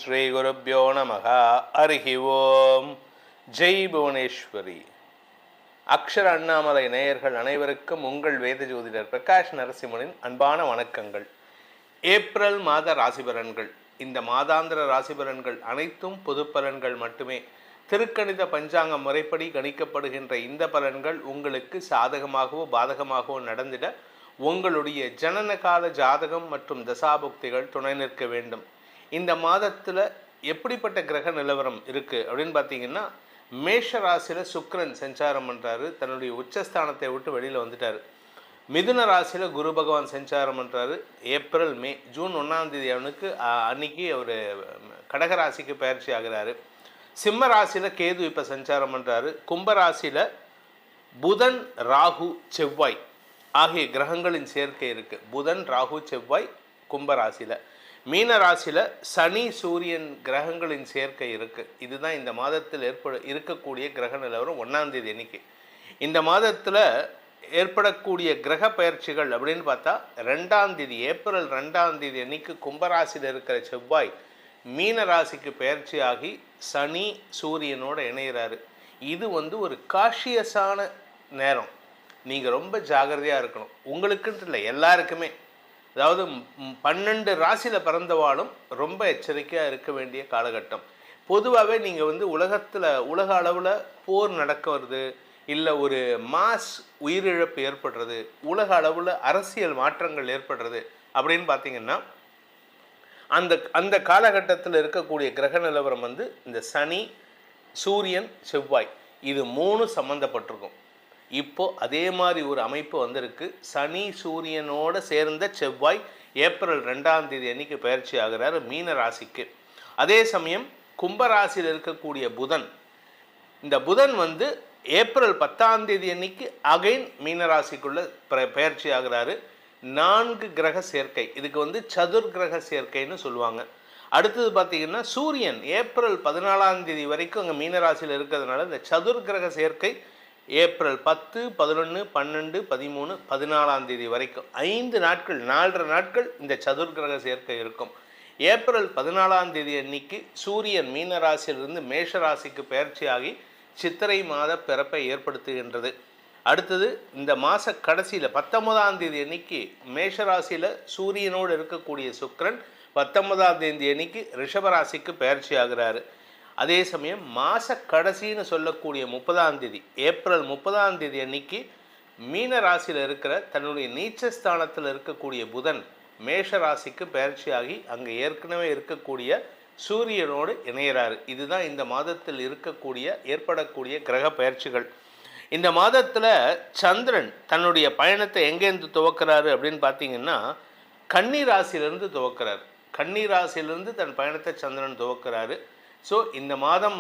ஸ்ரீ குருப்யோ நமக. ஹரிஹி ஓம். ஜெய் புவனேஸ்வரி. அக்ஷர அண்ணாமலை நேயர்கள் அனைவருக்கும் உங்கள் வேத ஜோதிடர் பிரகாஷ் நரசிம்மனின் அன்பான வணக்கங்கள். ஏப்ரல் மாத ராசிபலன்கள். இந்த மாதாந்திர ராசிபலன்கள் அனைத்தும் பொது பலன்கள் மட்டுமே. திருக்கணித பஞ்சாங்க முறைப்படி கணிக்கப்படுகின்ற இந்த பலன்கள் உங்களுக்கு சாதகமாகவோ பாதகமாகவோ நடந்திட உங்களுடைய ஜனனகால ஜாதகம் மற்றும் தசாபுக்திகள் துணை நிற்க வேண்டும். இந்த மாதத்தில் எப்படிப்பட்ட கிரக நிலவரம் இருக்குது அப்படின்னு பார்த்தீங்கன்னா, மேஷ ராசியில் சுக்கிரன் சஞ்சாரம் பண்ணுறாரு, தன்னுடைய உச்சஸ்தானத்தை விட்டு வெளியில் வந்துட்டார். மிதுன ராசியில் குரு பகவான் சஞ்சாரம் பண்ணுறாரு. ஏப்ரல் மே ஜூன் 1ஆம் தேதி அவனுக்கு அன்னைக்கு அவர் கடகராசிக்கு பயிற்சி ஆகிறாரு. சிம்ம ராசியில் கேது இப்போ சஞ்சாரம் பண்ணுறாரு. கும்பராசியில் புதன் ராகு செவ்வாய் ஆகிய கிரகங்களின் சேர்க்கை இருக்குது. புதன் ராகு செவ்வாய் கும்பராசியில். மீன ராசியில் சனி சூரியன் கிரகங்களின் சேர்க்கை இருக்குது. இதுதான் இந்த மாதத்தில் இருக்கக்கூடிய கிரக நிலவரம் 1ஆம் தேதி அன்னைக்கு. இந்த மாதத்தில் ஏற்படக்கூடிய கிரக பயிற்சிகள் அப்படின்னு பார்த்தா 2ஆம் தேதி ஏப்ரல் 2ஆம் தேதி அன்னைக்கு கும்பராசியில் இருக்கிற செவ்வாய் மீன ராசிக்கு பயிற்சி ஆகி சனி சூரியனோடு இணைகிறாரு. இது ஒரு காஷியஸான நேரம். நீங்கள் ரொம்ப ஜாகிரதையாக இருக்கணும். உங்களுக்குன்ட்டு இல்லை, எல்லாருக்குமே. அதாவது 12 ராசியில் பிறந்தவாளும் ரொம்ப எச்சரிக்கையாக இருக்க வேண்டிய காலகட்டம். பொதுவாகவே நீங்கள் உலக அளவில் போர் நடக்க வருது, இல்லை ஒரு மாஸ் உயிரிழப்பு ஏற்படுறது, உலக அளவில் அரசியல் மாற்றங்கள் ஏற்படுறது அப்படின்னு பார்த்தீங்கன்னா, அந்த காலகட்டத்தில் இருக்கக்கூடிய கிரக நிலவரம் இந்த சனி சூரியன் செவ்வாய் இது 3 சம்மந்தப்பட்டிருக்கும். இப்போது அதே மாதிரி ஒரு அமைப்பு வந்திருக்கு. சனி சூரியனோடு சேர்ந்த செவ்வாய் ஏப்ரல் 2ஆம் தேதி அன்னைக்கு பயிற்சி ஆகிறார் மீன ராசிக்கு. அதே சமயம் கும்பராசியில் இருக்கக்கூடிய புதன், இந்த புதன் ஏப்ரல் 10ஆம் தேதி அன்னைக்கு அகைன் மீனராசிக்குள்ள பயிற்சி ஆகிறாரு. 4 கிரக சேர்க்கை. இதுக்கு சதுர் கிரக சேர்க்கைன்னு சொல்லுவாங்க. அடுத்தது பார்த்தீங்கன்னா சூரியன் ஏப்ரல் 14ஆம் தேதி வரைக்கும் அங்கே மீனராசியில் இருக்கிறதுனால இந்த சதுர் கிரக சேர்க்கை ஏப்ரல் 10, 11, 12, 13, 14ஆம் தேதி வரைக்கும் 5 நாட்கள் 4.5 நாட்கள் இந்த சதுர் கிரக சேர்க்கை இருக்கும். ஏப்ரல் 14ஆம் தேதி அன்னைக்கு சூரியன் மீன ராசியிலிருந்து மேஷ ராசிக்கு பயிற்சி ஆகி சித்திரை மாத பிறப்பை ஏற்படுத்துகின்றது. அடுத்தது இந்த மாத கடைசியில் 19ஆம் தேதி அன்னைக்கு மேஷ ராசியில் சூரியனோடு இருக்கக்கூடிய சுக்கிரன் 19ஆம் தேதி அன்னைக்கு ரிஷபராசிக்கு பயிற்சி ஆகிறாரு. அதே சமயம் மாத கடைசின்னு சொல்லக்கூடிய 30ஆம் தேதி ஏப்ரல் 30ஆம் தேதி அன்னைக்கு மீன ராசியில் இருக்கிற தன்னுடைய நீச்சஸ்தானத்தில் இருக்கக்கூடிய புதன் மேஷ ராசிக்கு பயிற்சியாகி அங்கே ஏற்கனவே இருக்கக்கூடிய சூரியனோடு இணைகிறாரு. இதுதான் இந்த மாதத்தில் ஏற்படக்கூடிய கிரக பயிற்சிகள். இந்த மாதத்தில் சந்திரன் தன்னுடைய பயணத்தை எங்கேருந்து துவக்கிறாரு அப்படின்னு பார்த்தீங்கன்னா, கன்னி ராசியிலிருந்து துவக்கிறார். கன்னி ராசியிலிருந்து தன் பயணத்தை சந்திரன் துவக்கிறாரு. ஸோ இந்த மாதம்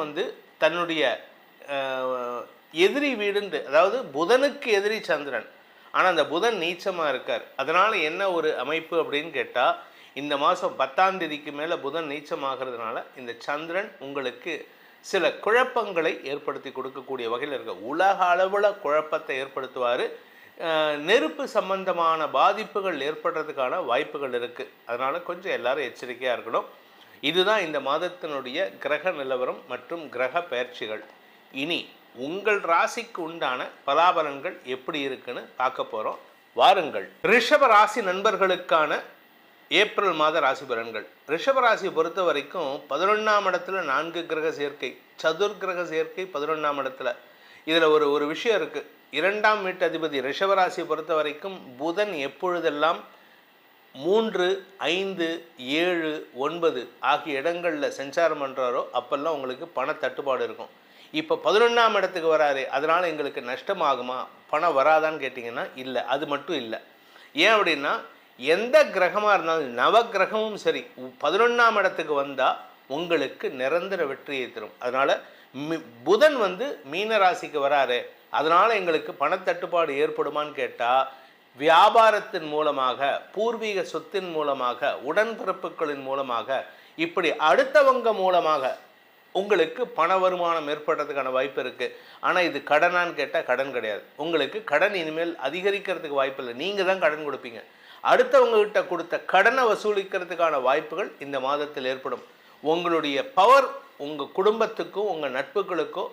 தன்னுடைய எதிரி வீடுண்டு, அதாவது புதனுக்கு எதிரி சந்திரன், ஆனால் அந்த புதன் நீச்சமாக இருக்கார். அதனால் என்ன ஒரு அமைப்பு அப்படின்னு கேட்டால், இந்த மாதம் 10ஆம் தேதிக்கு மேலே புதன் நீச்சமாகிறதுனால இந்த சந்திரன் உங்களுக்கு சில குழப்பங்களை ஏற்படுத்தி கொடுக்கக்கூடிய வகையில் இருக்க, உலக அளவில் குழப்பத்தை ஏற்படுத்துவார். நெருப்பு சம்பந்தமான பாதிப்புகள் ஏற்படுறதுக்கான வாய்ப்புகள் இருக்குது. அதனால் கொஞ்சம் எல்லாரும் எச்சரிக்கையாக இருக்கணும். இதுதான் இந்த மாதத்தினுடைய கிரக நிலவரம் மற்றும் கிரக பயிற்சிகள். இனி உங்கள் ராசிக்கு உண்டான பலாபலன்கள் எப்படி இருக்குன்னு பார்க்க போகிறோம். வாருங்கள். ரிஷப ராசி நண்பர்களுக்கான ஏப்ரல் மாத ராசி பலன்கள். ரிஷப ராசியை பொறுத்த வரைக்கும் 11ஆம் இடத்துல 4 கிரக சேர்க்கை, சதுர் கிரக சேர்க்கை 11ஆம் இடத்துல. இதில் ஒரு விஷயம் இருக்குது. 2ஆம் வீட்டு அதிபதி ரிஷபராசியை பொறுத்த வரைக்கும் புதன் எப்பொழுதெல்லாம் 3, 5, 7, 9 ஆகிய இடங்களில் சஞ்சாரம் பண்ணுறாரோ அப்போல்லாம் உங்களுக்கு பண தட்டுப்பாடு இருக்கும். இப்போ 11ஆம் இடத்துக்கு வராரு, அதனால் எங்களுக்கு நஷ்டமாகுமா, பணம் வராதான்னு கேட்டிங்கன்னா இல்லை, அது மட்டும் இல்லை. ஏன் அப்படின்னா, எந்த கிரகமாக இருந்தாலும் நவகிரகமும் சரி 11ஆம் இடத்துக்கு வந்தால் உங்களுக்கு நிரந்தர வெற்றியை தரும். அதனால் புதன் மீன ராசிக்கு வராரு, அதனால் எங்களுக்கு பணத்தட்டுப்பாடு ஏற்படுமான்னு கேட்டால், வியாபாரத்தின் மூலமாக, பூர்வீக சொத்தின் மூலமாக, உடன்பிறப்புகளின் மூலமாக, இப்படி அடுத்தவங்க மூலமாக உங்களுக்கு பண வருமானம் ஏற்படுறதுக்கான வாய்ப்பு இருக்குது. ஆனால் இது கடனான்னு கேட்டால் கடன் கிடையாது. உங்களுக்கு கடன் இனிமேல் அதிகரிக்கிறதுக்கு வாய்ப்பு இல்லை. நீங்கள் தான் கடன் கொடுப்பீங்க. அடுத்தவங்ககிட்ட கொடுத்த கடனை வசூலிக்கிறதுக்கான வாய்ப்புகள் இந்த மாதத்தில் ஏற்படும். உங்களுடைய பவர் உங்கள் குடும்பத்துக்கோ உங்கள் நட்புகளுக்கோ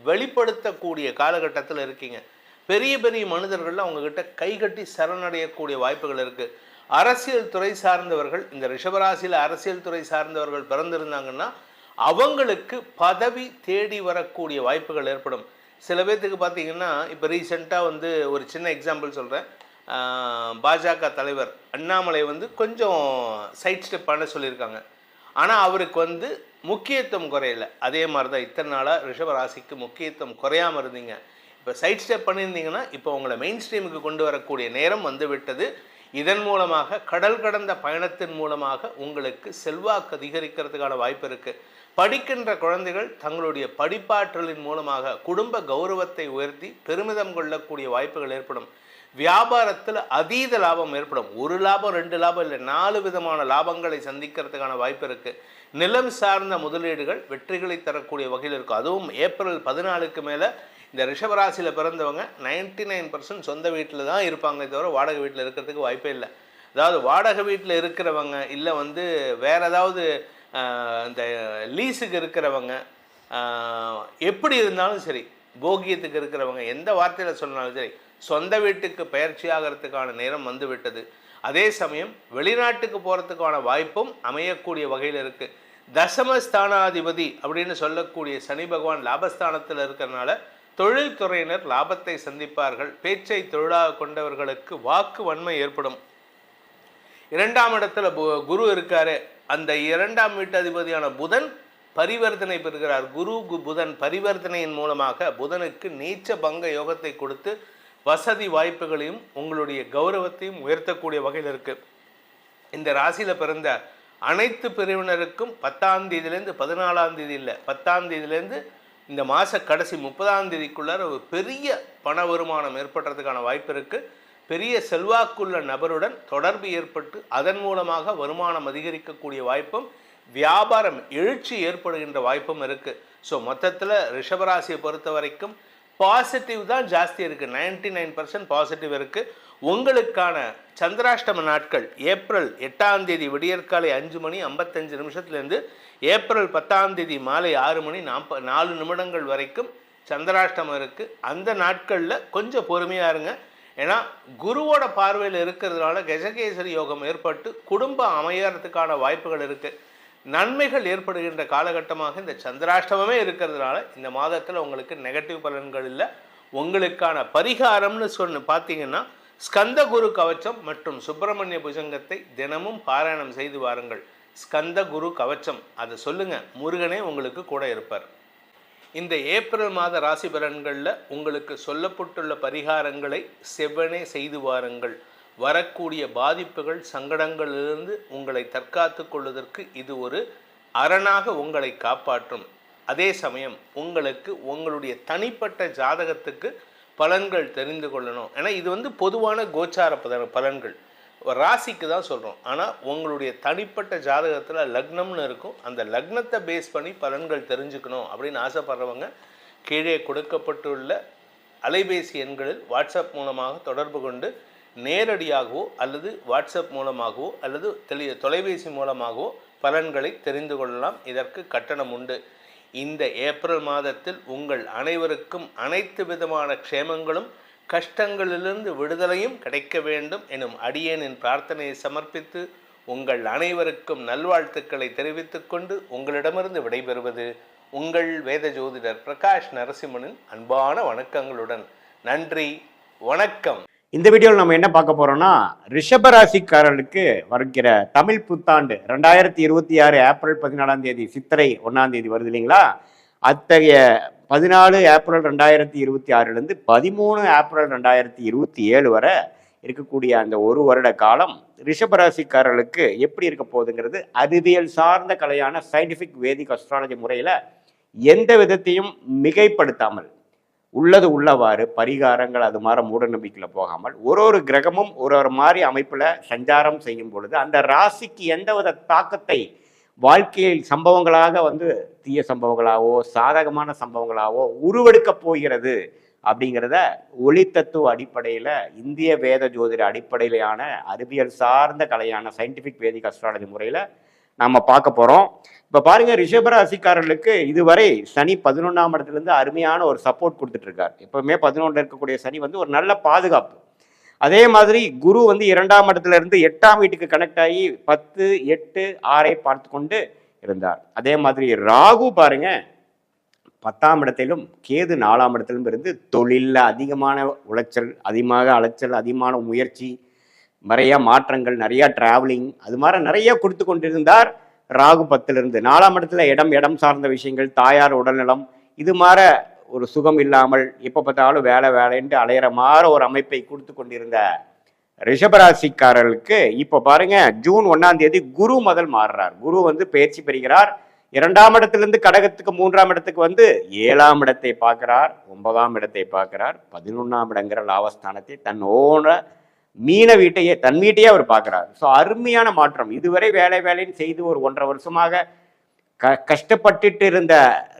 வெளிப்படுத்தக்கூடிய காலகட்டத்தில் இருக்கீங்க. பெரிய பெரிய மனிதர்கள் அவங்கக்கிட்ட கைகட்டி சரணடையக்கூடிய வாய்ப்புகள் இருக்குது. அரசியல் துறை சார்ந்தவர்கள், இந்த ரிஷபராசியில் அரசியல் துறை சார்ந்தவர்கள் பிறந்திருந்தாங்கன்னா அவங்களுக்கு பதவி தேடி வரக்கூடிய வாய்ப்புகள் ஏற்படும். சில பேர்த்துக்கு பார்த்தீங்கன்னா, இப்போ ரீசெண்டாக ஒரு சின்ன எக்ஸாம்பிள் சொல்கிறேன். பாஜக தலைவர் அண்ணாமலை கொஞ்சம் சைட் ஸ்டெப் பண்ண சொல்லியிருக்காங்க. ஆனால் அவருக்கு முக்கியத்துவம் குறையலை. அதே மாதிரி தான் இத்தனை நாளாக ரிஷபராசிக்கு முக்கியத்துவம் குறையாமல் இருந்தீங்க. இப்போ சைட் ஸ்டெப் பண்ணியிருந்தீங்கன்னா இப்போ உங்களை மெயின் ஸ்ட்ரீமுக்கு கொண்டு வரக்கூடிய நேரம் விட்டது. இதன் மூலமாக கடல் கடந்த பயணத்தின் மூலமாக உங்களுக்கு செல்வாக்கு அதிகரிக்கிறதுக்கான வாய்ப்பு இருக்குது. படிக்கின்ற குழந்தைகள் தங்களுடைய படிப்பாற்றலின் மூலமாக குடும்ப கௌரவத்தை உயர்த்தி பெருமிதம் கொள்ளக்கூடிய வாய்ப்புகள் ஏற்படும். வியாபாரத்தில் அதீத லாபம் ஏற்படும். 1 லாபம் 2 லாபம் இல்லை, 4 விதமான லாபங்களை சந்திக்கிறதுக்கான வாய்ப்பு இருக்குது. நிலம் சார்ந்த முதலீடுகள் வெற்றிகளை தரக்கூடிய வகையில் இருக்கும். அதுவும் ஏப்ரல் 14க்கு மேலே இந்த ரிஷபராசியில் பிறந்தவங்க 99% சொந்த வீட்டில் தான் இருப்பாங்க, தவிர வாடகை வீட்டில் இருக்கிறதுக்கு வாய்ப்பே இல்லை. அதாவது வாடகை வீட்டில் இருக்கிறவங்க இல்லை வேறு ஏதாவது இந்த லீஸுக்கு இருக்கிறவங்க, எப்படி இருந்தாலும் சரி, போகியத்துக்கு இருக்கிறவங்க, எந்த வார்த்தையில் சொன்னாலும் சரி, சொந்த வீட்டுக்கு பயிற்சி ஆகிறதுக்கான நேரம் விட்டது. அதே சமயம் வெளிநாட்டுக்கு போகிறதுக்கான வாய்ப்பும் அமையக்கூடிய வகையில் இருக்குது. தசமஸ்தானாதிபதி அப்படின்னு சொல்லக்கூடிய சனி பகவான் லாபஸ்தானத்தில் இருக்கிறனால தொழில்துறையினர் லாபத்தை சந்திப்பார்கள். பேச்சை தொழிலாக கொண்டவர்களுக்கு வாக்கு வன்மை ஏற்படும். 2ஆம் இடத்துல குரு இருக்காரு. அந்த 2ஆம் வீட்டு அதிபதியான புதன் பரிவர்த்தனை பெறுகிறார். குரு புதன் பரிவர்த்தனையின் மூலமாக புதனுக்கு நீச்ச பங்க யோகத்தை கொடுத்து வசதி வாய்ப்புகளையும் உங்களுடைய கௌரவத்தையும் உயர்த்தக்கூடிய வகையில் இருக்குது. இந்த ராசியில் பிறந்த அனைத்து பிரிவினருக்கும் 10ஆம் தேதியிலேருந்து 14ஆம் தேதி இல்லை, 10ஆம் தேதியிலேருந்து இந்த மாத கடைசி 30ஆம் தேதிக்குள்ளார ஒரு பெரிய பண வருமானம் ஏற்படுறதுக்கான வாய்ப்பு இருக்குது. பெரிய செல்வாக்குள்ள நபருடன் தொடர்பு ஏற்பட்டு அதன் மூலமாக வருமானம் அதிகரிக்கக்கூடிய வாய்ப்பும் வியாபாரம் எழுச்சி ஏற்படுகின்ற வாய்ப்பும் இருக்குது. ஸோ மொத்தத்தில் ரிஷபராசியை பொறுத்த வரைக்கும் பாசிட்டிவ் தான் ஜாஸ்தி இருக்குது. 99% பாசிட்டிவ் இருக்குது. உங்களுக்கான சந்திராஷ்டம நாட்கள் ஏப்ரல் 8ஆம் தேதி விடியற்காலை 5:55 ஏப்ரல் 10ஆம் தேதி மாலை 6:44 வரைக்கும் சந்திராஷ்டமம் இருக்குது. அந்த நாட்களில் கொஞ்சம் பொறுமையாக இருங்க. ஏன்னா குருவோட பார்வையில் இருக்கிறதுனால கஜகேசரி யோகம் ஏற்பட்டு குடும்பம் அமையறதுக்கான வாய்ப்புகள் இருக்குது. நன்மைகள் ஏற்படுகின்ற காலகட்டமாக இந்த சந்திராஷ்டமமே இருக்கிறதுனால இந்த மாதத்தில் உங்களுக்கு நெகட்டிவ் பலன்கள் இல்லை. உங்களுக்கான பரிகாரம்னு பார்த்தீங்கன்னா ஸ்கந்த குரு கவச்சம் மற்றும் சுப்பிரமணிய புஜங்கத்தை தினமும் பாராயணம் செய்து வாருங்கள். ஸ்கந்த குரு கவச்சம் அதை சொல்லுங்கள், முருகனே உங்களுக்கு கூட இருப்பார். இந்த ஏப்ரல் மாத ராசி பலன்களில் உங்களுக்கு சொல்லப்பட்டுள்ள பரிகாரங்களை செவ்வனே செய்து வாருங்கள். வரக்கூடிய பாதிப்புகள் சங்கடங்களிலிருந்து உங்களை தற்காத்து கொள்வதற்கு இது ஒரு அரணாக உங்களை காப்பாற்றும். அதே சமயம் உங்களுக்கு உங்களுடைய தனிப்பட்ட ஜாதகத்துக்கு பலன்கள் தெரிந்து கொள்ளணும். ஏன்னா இது பொதுவான கோச்சார பலன்கள், ராசிக்கு தான் சொல்கிறோம். ஆனால் உங்களுடைய தனிப்பட்ட ஜாதகத்தில் லக்னம்னு இருக்கும், அந்த லக்னத்தை பேஸ் பண்ணி பலன்கள் தெரிஞ்சுக்கணும் அப்படின்னு ஆசைப்படுறவங்க கீழே கொடுக்கப்பட்டுள்ள அலைபேசி எண்களில் வாட்ஸ்அப் மூலமாக தொடர்பு கொண்டு நேரடியாகவோ அல்லது வாட்ஸ்அப் மூலமாகவோ அல்லது தொலைபேசி மூலமாகவோ பலன்களை தெரிந்து கொள்ளலாம். இதற்கு கட்டணம் உண்டு. இந்த ஏப்ரல் மாதத்தில் உங்கள் அனைவருக்கும் அனைத்து விதமான க்ஷேமங்களும் கஷ்டங்களிலிருந்து விடுதலையும் கிடைக்க வேண்டும் எனும் அடியேனின் பிரார்த்தனையை சமர்ப்பித்து உங்கள் அனைவருக்கும் நல்வாழ்த்துக்களை தெரிவித்துக் கொண்டு உங்களிடமிருந்து விடைபெறுவது உங்கள் வேத ஜோதிடர் பிரகாஷ் நரசிம்மனின் அன்பான வணக்கங்களுடன். நன்றி, வணக்கம். இந்த வீடியோவில் நம்ம என்ன பார்க்க போறோம்னா, ரிஷபராசிக்காரர்களுக்கு வருகிற தமிழ் புத்தாண்டு 2026 ஏப்ரல் 14ஆம் தேதி சித்திரை 1ஆம் தேதி வருது இல்லைங்களா? அத்தகைய 14 ஏப்ரல் 2026 13 ஏப்ரல் 2027 வரை இருக்கக்கூடிய அந்த ஒரு வருட காலம் ரிஷபராசிக்காரர்களுக்கு எப்படி இருக்க போகுதுங்கிறது அறிவியல் சார்ந்த கலையான சயின்டிஃபிக் வேதிக் அஸ்ட்ராலஜி முறையில் எந்த விதத்தையும் மிகைப்படுத்தாமல் உள்ளது உள்ளவாறு பரிகாரங்கள் அது மாதிரி மூட நம்பிக்கையில் போகாமல் ஒரு கிரகமும் ஒரு மாதிரி அமைப்பில் சஞ்சாரம் செய்யும் பொழுது அந்த ராசிக்கு எந்தவித தாக்கத்தை வாழ்க்கையில் சம்பவங்களாக தீய சம்பவங்களாகவோ சாதகமான சம்பவங்களாகவோ உருவெடுக்க போகிறது அப்படிங்கிறத ஒளி தத்துவ அடிப்படையில் இந்திய வேத ஜோதிட அடிப்படையிலான அறிவியல் சார்ந்த கலையான சயின்டிஃபிக் வேதிக் அஸ்ட்ராலஜி முறையில் நம்ம பார்க்க போகிறோம். இப்போ பாருங்க, ரிஷபராசிக்காரர்களுக்கு இதுவரை சனி 11ஆம் இடத்துல இருந்து அருமையான ஒரு சப்போர்ட் கொடுத்துட்டு இருக்கார். எப்பவுமே 11ல் இருக்கக்கூடிய சனி வந்து ஒரு நல்ல பாதுகாப்பு. அதே மாதிரி குரு வந்து 2ஆம் இடத்துல இருந்து 8ஆம் வீட்டுக்கு கனெக்ட் ஆகி 10, 8, 6 பார்த்து கொண்டு இருந்தார். அதே மாதிரி ராகு பாருங்க 10ஆம் இடத்திலும் கேது 4ஆம் இடத்திலும் இருந்து தொழிலில் அதிகமான உளைச்சல், அதிகமாக அலைச்சல், அதிகமான முயற்சி, நிறைய மாற்றங்கள், நிறைய டிராவலிங், அது மாதிரி நிறைய கொடுத்து கொண்டிருந்தார். ராகு 10ல் இருந்து 4ஆம் இடத்துல இடம் சார்ந்த விஷயங்கள், தாயார் உடல்நலம், இது மாதிரி ஒரு சுகம் இல்லாமல் எப்போ பார்த்தாலும் வேலைன்ட்டு அலையிற மாதிரி ஒரு அமைப்பை கொடுத்து கொண்டிருந்த ரிஷபராசிக்காரர்களுக்கு இப்போ பாருங்க ஜூன் 1ஆம் தேதி குரு முதல் மாறுறார். குரு வந்து பயிற்சி பெறுகிறார். 2ஆம் இடத்திலிருந்து கடகத்துக்கு 3ஆம் இடத்துக்கு வந்து 7ஆம் இடத்தை பார்க்கிறார், 9ஆம் இடத்தை பார்க்கிறார், 11ஆம் இடங்கிற லாபஸ்தானத்தை தன்னோட தன் வீட்டையே அவர் பார்க்கிறார். ஸோ அருமையான மாற்றம். இதுவரை வேலைன்னு செய்து ஒரு 1.5 வருஷமாக கஷ்டப்பட்டுட்டு இருந்த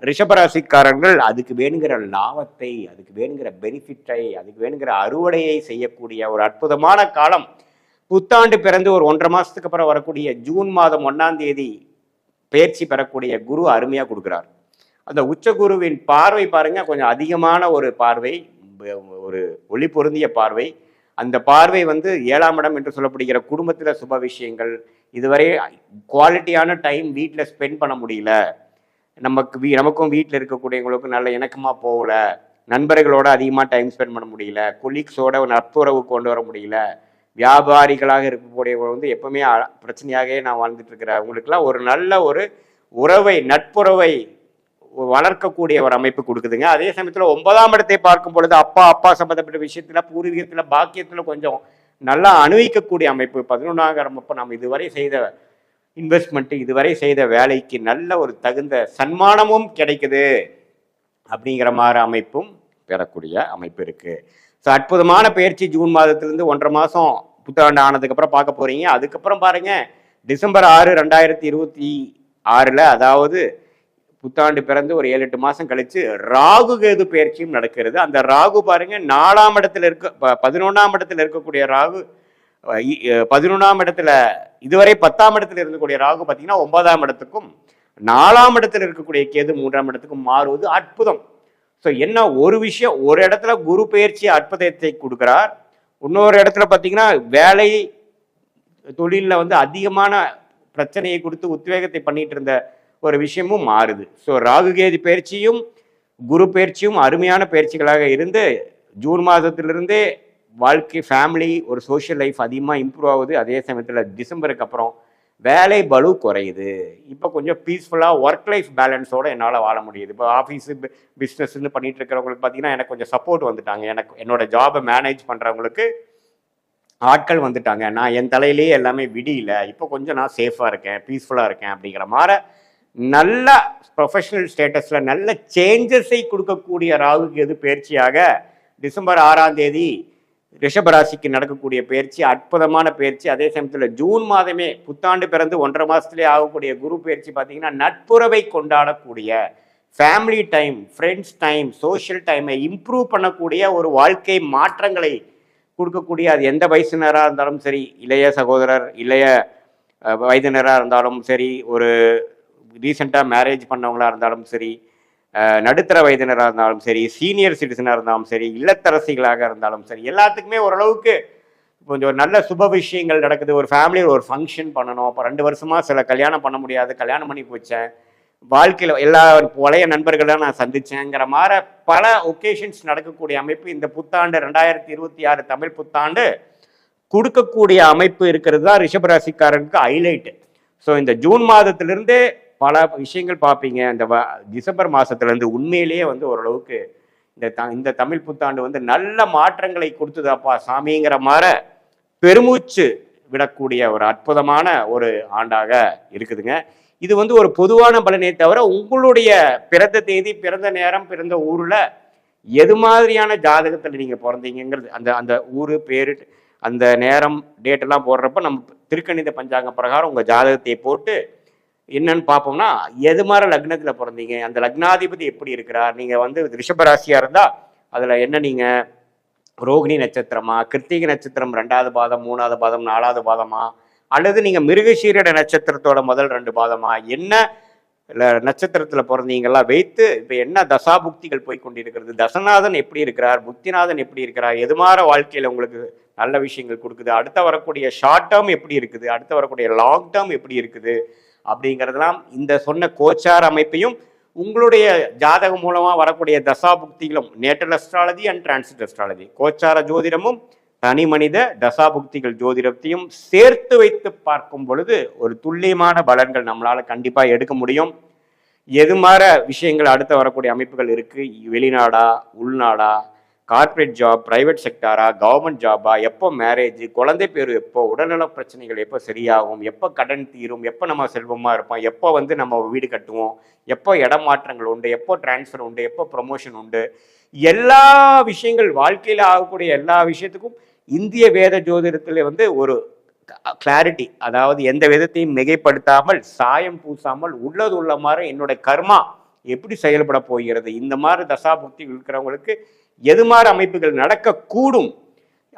ரிஷபராசிக்காரர்கள் அதுக்கு வேணுங்கிற லாபத்தை, அதுக்கு வேணுங்கிற பெனிஃபிட்டை, அதுக்கு வேணுங்கிற அறுவடையை செய்யக்கூடிய ஒரு அற்புதமான காலம். புத்தாண்டு பிறந்து ஒரு 1.5 மாசத்துக்கு அப்புறம் வரக்கூடிய ஜூன் மாதம் 1ஆம் தேதி பயிற்சி பெறக்கூடிய குரு அருமையாக கொடுக்குறார். அந்த உச்ச குருவின் பார்வை பாருங்க கொஞ்சம் அதிகமான ஒரு பார்வை, ஒரு ஒளி பொருந்திய பார்வை. அந்த பார்வை வந்து 7ஆம் இடம் என்று சொல்லப்படுகிற குடும்பத்தில் சுப விஷயங்கள், இதுவரை குவாலிட்டியான டைம் வீட்டில் ஸ்பெண்ட் பண்ண முடியல, நமக்கும் வீட்டில் இருக்கக்கூடியவங்களுக்கும் நல்ல இணக்கமாக போகல, நண்பர்களோட அதிகமாக டைம் ஸ்பெண்ட் பண்ண முடியல, கொலீக்ஸோட ஒரு நட்புறவு கொண்டு வர முடியல, வியாபாரிகளாக இருக்கக்கூடியவங்க வந்து எப்பவுமே பிரச்சனையாகவே நான் வாழ்ந்துட்டு இருக்கிறேன், அவங்களுக்குலாம் ஒரு நல்ல ஒரு உறவை, நட்புறவை வளர்க்கக்கூடிய ஒரு அமைப்பு கொடுக்குதுங்க. அதே சமயத்தில் 9ஆம் இடத்தை பார்க்கும் பொழுது அப்பா சம்பந்தப்பட்ட விஷயத்துல, பூர்வீகத்துல, பாக்கியத்துல கொஞ்சம் நல்லா அனுபவிக்கக்கூடிய அமைப்பு. 11ஆம் இடம் அப்போ நம்ம இதுவரை செய்த இன்வெஸ்ட்மெண்ட், இதுவரை செய்த வேலைக்கு நல்ல ஒரு தகுந்த சன்மானமும் கிடைக்குது அப்படிங்கிற மாதிரி அமைப்பும் பெறக்கூடிய அமைப்பு இருக்கு. ஸோ அற்புதமான பயிற்சி ஜூன் மாதத்திலிருந்து 1.5 மாதம் புத்தாண்டு ஆனதுக்கு அப்புறம் பார்க்க போறீங்க. அதுக்கப்புறம் பாருங்க டிசம்பர் 6, 2026, அதாவது புத்தாண்டு பிறந்து ஒரு 7-8 மாசம் கழிச்சு ராகு கேது பயிற்சியும் நடக்கிறது. அந்த ராகு பாருங்க 4ஆம் இடத்துல 11ஆம் இடத்துல இருக்கக்கூடிய ராகு 11ஆம் இடத்துல, இதுவரை 10ஆம் இடத்துல இருக்கக்கூடிய ராகு பார்த்தீங்கன்னா 9ஆம் இடத்துக்கும், 4ஆம் இடத்துல இருக்கக்கூடிய கேது 3ஆம் இடத்துக்கும் மாறுவது அற்புதம். ஸோ என்ன ஒரு விஷயம், ஒரு இடத்துல குரு பயிற்சி அற்புதத்தை கொடுக்கிறார், இன்னொரு இடத்துல பார்த்தீங்கன்னா வேலை தொழிலில் வந்து அதிகமான பிரச்சனையை கொடுத்து உத்வேகத்தை பண்ணிட்டு இருந்த ஒரு விஷயமும் மாறுது. ஸோ ராகுகேது பயிற்சியும் குரு பயிற்சியும் அருமையான பயிற்சிகளாக இருந்து ஜூன் மாதத்திலிருந்தே வாழ்க்கை, ஃபேமிலி, ஒரு சோஷியல் லைஃப் அதிகமாக இம்ப்ரூவ் ஆகுது. அதே சமயத்தில் டிசம்பருக்கு அப்புறம் வேலை பளு குறையுது. இப்போ கொஞ்சம் பீஸ்ஃபுல்லாக ஒர்க் லைஃப் பேலன்ஸோடு என்னால் வாழ முடியுது. இப்போ ஆஃபீஸு பிஸ்னஸ்ன்னு பண்ணிட்டு இருக்கிறவங்களுக்கு பார்த்தீங்கன்னா எனக்கு கொஞ்சம் சப்போர்ட் வந்துட்டாங்க. என்னோட ஜாபை மேனேஜ் பண்ணுறவங்களுக்கு ஆட்கள் வந்துட்டாங்க. நான் என் தலையிலேயே எல்லாமே விடியல, இப்போ கொஞ்சம் நான் சேஃபாக இருக்கேன், பீஸ்ஃபுல்லாக இருக்கேன் அப்படிங்கிற மாதிரி நல்ல ப்ரொஃபஷனல் ஸ்டேட்டஸில் நல்ல சேஞ்சஸை கொடுக்கக்கூடிய ராகு கேது பயிற்சியாக டிசம்பர் 6ஆம் தேதி ரிஷபராசிக்கு நடக்கக்கூடிய பயிற்சி அற்புதமான பயிற்சி. அதே சமயத்தில் ஜூன் மாதமே புத்தாண்டு பிறந்து 1.5 மாதத்துலேயே ஆகக்கூடிய குரு பயிற்சி பார்த்தீங்கன்னா நட்புறவை கொண்டாடக்கூடிய, family time, friends time, social டைமை இம்ப்ரூவ் பண்ணக்கூடிய ஒரு வாழ்க்கை மாற்றங்களை கொடுக்கக்கூடிய, அது எந்த வயசினராக இருந்தாலும் சரி, இளைய சகோதரர், இளைய வயதினராக இருந்தாலும் சரி, ஒரு ரீசெண்டாக மேரேஜ் பண்ணவங்களாக இருந்தாலும் சரி, நடுத்தர வயதினராக இருந்தாலும் சரி, சீனியர் சிட்டிசனாக இருந்தாலும் சரி, இல்லத்தரசிகளாக இருந்தாலும் சரி, எல்லாத்துக்குமே ஓரளவுக்கு கொஞ்சம் ஒரு நல்ல சுப விஷயங்கள் நடக்குது. ஒரு ஃபேமிலியில் ஒரு ஃபங்க்ஷன் பண்ணணும். இப்போ 2 வருஷமாக சில கல்யாணம் பண்ண முடியாது, கல்யாணம் பண்ணி போச்சேன், வாழ்க்கையில் எல்லா பழைய நண்பர்களாக நான் சந்தித்தேங்கிற மாதிரி பல ஒகேஷன்ஸ் நடக்கக்கூடிய அமைப்பு இந்த புத்தாண்டு 2026 தமிழ் புத்தாண்டு கொடுக்கக்கூடிய அமைப்பு இருக்கிறது தான் ரிஷபராசிக்காரனுக்கு ஹைலைட்டு. ஸோ இந்த ஜூன் மாதத்திலிருந்து பல விஷயங்கள் பார்ப்பீங்க. இந்த டிசம்பர் மாதத்துலேருந்து உண்மையிலேயே வந்து ஓரளவுக்கு இந்த தமிழ் புத்தாண்டு வந்து நல்ல மாற்றங்களை கொடுத்துதாப்பா சாமிங்கிற மாதிரி பெருமூச்சு விடக்கூடிய ஒரு அற்புதமான ஒரு ஆண்டாக இருக்குதுங்க. இது வந்து ஒரு பொதுவான பலனே தவிர உங்களுடைய பிறந்த தேதி, பிறந்த நேரம், பிறந்த ஊரில் எது மாதிரியான ஜாதகத்தில் நீங்கள் பிறந்தீங்கிறது, அந்த ஊர் பேரு, அந்த நேரம், டேட்டெல்லாம் போடுறப்ப நம்ம திருக்கணித பஞ்சாங்க பிரகாரம் உங்கள் ஜாதகத்தை போட்டு என்னன்னு பார்ப்போம்னா எது மாதிரி லக்னத்தில் பிறந்தீங்க, அந்த லக்னாதிபதி எப்படி இருக்கிறார், நீங்கள் வந்து ரிஷபராசியாக இருந்தால் அதில் என்ன, நீங்கள் ரோகிணி நட்சத்திரமா, கிருத்திகை நட்சத்திரம் 2வது பாதம், 3வது பாதம், 4வது பாதமா, அல்லது நீங்கள் மிருகசீரிட நட்சத்திரத்தோட முதல் 2 பாதமா, என்ன இல்லை நட்சத்திரத்தில் பிறந்தீங்கெல்லாம் வைத்து இப்போ என்ன தசாபுக்திகள் போய் கொண்டிருக்கிறது, தசநாதன் எப்படி இருக்கிறார், புக்திநாதன் எப்படி இருக்கிறார், எதுமாற வாழ்க்கையில் உங்களுக்கு நல்ல விஷயங்கள் கொடுக்குது, அடுத்த வரக்கூடிய ஷார்ட் டேர்ம் எப்படி இருக்குது, அடுத்து வரக்கூடிய லாங் டேர்ம் எப்படி இருக்குது அப்படிங்கிறதுலாம் இந்த சொன்ன கோச்சார அமைப்பையும் உங்களுடைய ஜாதகம் மூலமாக வரக்கூடிய தசாபுக்திகளும் natal astrology and transit astrology கோச்சார ஜோதிடமும் தனி மனித தசாபுக்திகள் ஜோதிடத்தையும் சேர்த்து வைத்து பார்க்கும் பொழுது ஒரு துல்லியமான பலன்கள் நம்மளால கண்டிப்பாக எடுக்க முடியும். எது மாதிரி விஷயங்கள் அடுத்து வரக்கூடிய அமைப்புகள் இருக்கு, வெளிநாடா உள்நாடா, கார்பரேட் ஜாப், பிரைவேட் செக்டாரா, கவர்மெண்ட் ஜாபா, எப்போ மேரேஜ், குழந்தை பேர் எப்போ, உடல்நல பிரச்சனைகள் எப்போ சரியாகும், எப்போ கடன் தீரும், எப்போ நம்ம செல்வமாக இருப்போம், எப்போ நம்ம வீடு கட்டுவோம், எப்போ இடம் மாற்றங்கள் உண்டு, எப்போ டிரான்ஸ்ஃபர் உண்டு, எப்போ ப்ரமோஷன் உண்டு, எல்லா விஷயங்கள் வாழ்க்கையில் ஆகக்கூடிய எல்லா விஷயத்துக்கும் இந்திய வேத ஜோதிடத்தில் ஒரு கிளாரிட்டி, அதாவது எந்த விதத்தையும் மிகைப்படுத்தாமல் சாயம் பூசாமல் உள்ளது உள்ள மாதிரி என்னோட கர்மா எப்படி செயல்பட போகிறது, இந்த மாதிரி தசாபுக்தி இருக்கிறவங்களுக்கு எது மாதிரி அமைப்புகள் நடக்கக்கூடும்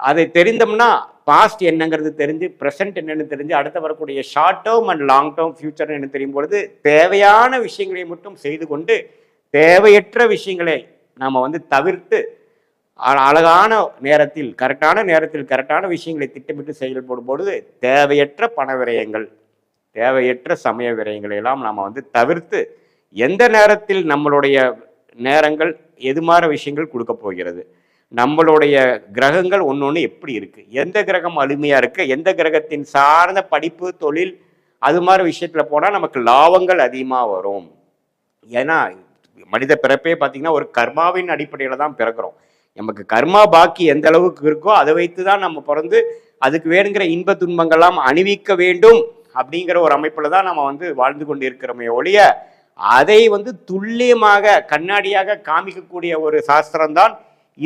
அதை தெரிந்தோம்னா பாஸ்ட் என்னங்கிறது தெரிஞ்சு ப்ரெசன்ட் என்னன்னு தெரிஞ்சு அடுத்து வரக்கூடிய short term and long term future என்ன தெரியும் பொழுது தேவையான விஷயங்களை மட்டும் செய்து கொண்டு தேவையற்ற விஷயங்களை நாம் தவிர்த்து அழகான நேரத்தில் கரெக்டான விஷயங்களை திட்டமிட்டு செயல்படும் பொழுது தேவையற்ற பண விரயங்கள், தேவையற்ற சமய விரயங்களை எல்லாம் நாம் தவிர்த்து எந்த நேரத்தில் நம்மளுடைய நேரங்கள் எது மாதிரி விஷயங்கள் கொடுக்க போகிறது, நம்மளுடைய கிரகங்கள் ஒன்று எப்படி இருக்குது, எந்த கிரகம் அருமையாக இருக்குது, எந்த கிரகத்தின் சார்ந்த படிப்பு தொழில் அது மாதிரி விஷயத்தில் போனால் நமக்கு லாபங்கள் அதிகமாக வரும். ஏன்னா மனித பிறப்பே பார்த்திங்கன்னா ஒரு கர்மாவின் அடிப்படையில் தான் பிறக்கிறோம். நமக்கு கர்மா பாக்கி எந்த அளவுக்கு இருக்கோ அதை வைத்து தான் நம்ம பிறந்து அதுக்கு வேணுங்கிற இன்ப துன்பங்கள்லாம் அணிவிக்க வேண்டும் அப்படிங்கிற ஒரு அமைப்பில் தான் நம்ம வாழ்ந்து கொண்டு இருக்கிறோமே ஒழிய அதை துல்லியமாக கண்ணாடியாக காமிக்கக்கூடிய ஒரு சாஸ்திரம்தான்